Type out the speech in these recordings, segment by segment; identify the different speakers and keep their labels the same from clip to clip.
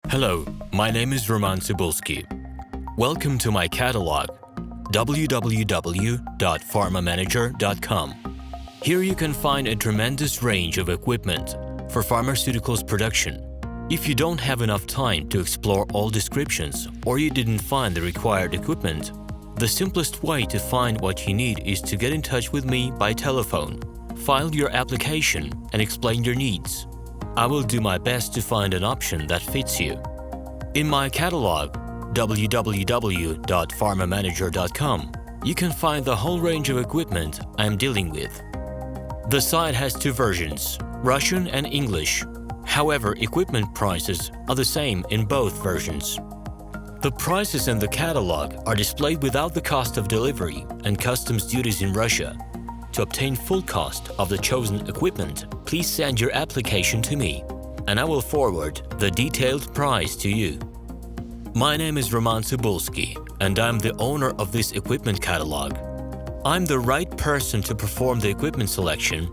Speaker 1: Hello, my name is RomanTsibulsky. Welcome to my catalog, www.pharmamanager.com. Here you can find a tremendous range of equipment for pharmaceuticals production. If you don't have enough time to explore all descriptions or you didn't find the required equipment, the simplest way to find what you need is to get in touch with me by telephone, file your application, and explain your needs. I will do my best to find an option that fits you. In my catalog, www.pharmamanager.com, you can find the whole range of equipment I am dealing with. The site has two versions, Russian and English. However, equipment prices are the same in both versions. The prices in the catalog are displayed without the cost of delivery and customs duties in Russia. To obtain full cost of the chosen equipment, please send your application to me, and I will forward the detailed price to you. My name is RomanTsibulsky, and I'm the owner of this equipment catalog. I'm the right person to perform the equipment selection,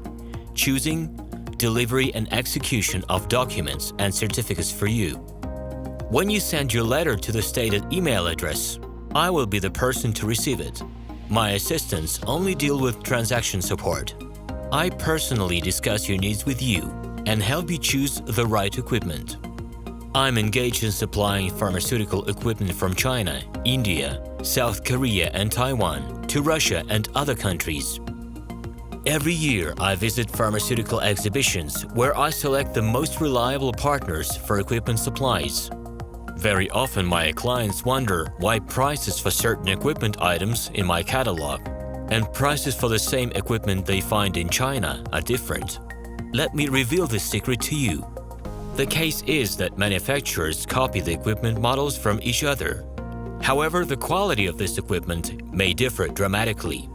Speaker 1: choosing, delivery and execution of documents and certificates for you. When you send your letter to the stated email address, I will be the person to receive it. My assistants only deal with transaction support. I personally discuss your needs with you and help you choose the right equipment. I'm engaged in supplying pharmaceutical equipment from China, India, South Korea and Taiwan to Russia and other countries. Every year, I visit pharmaceutical exhibitions where I select the most reliable partners for equipment supplies. Very often, my clients wonder why prices for certain equipment items in my catalog and prices for the same equipment they find in China are different. Let me reveal this secret to you. The case is that manufacturers copy the equipment models from each other. However, the quality of this equipment may differ dramatically.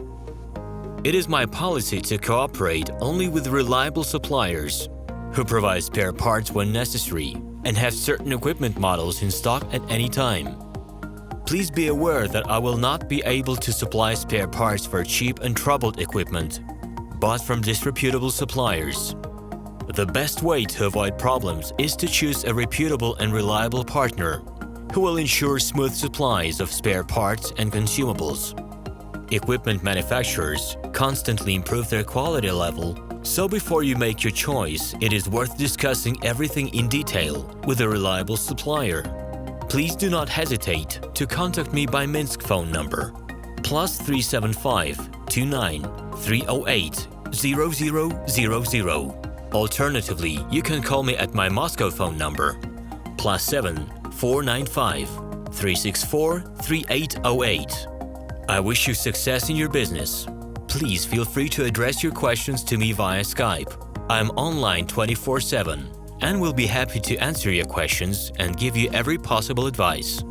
Speaker 1: It is my policy to cooperate only with reliable suppliers who provide spare parts when necessary and have certain equipment models in stock at any time. Please be aware that I will not be able to supply spare parts for cheap and troubled equipment, bought from disreputable suppliers. The best way to avoid problems is to choose a reputable and reliable partner who will ensure smooth supplies of spare parts and consumables. Equipment manufacturers constantly improve their quality level, so before you make your choice, it is worth discussing everything in detail with a reliable supplier. Please do not hesitate to contact me by Minsk phone number +375 29 308 0000. Alternatively, you can call me at my Moscow phone number +7 495 364 3808. I wish you success in your business. Please feel free to address your questions to me via Skype. I'm online 24/7 and will be happy to answer your questions and give you every possible advice.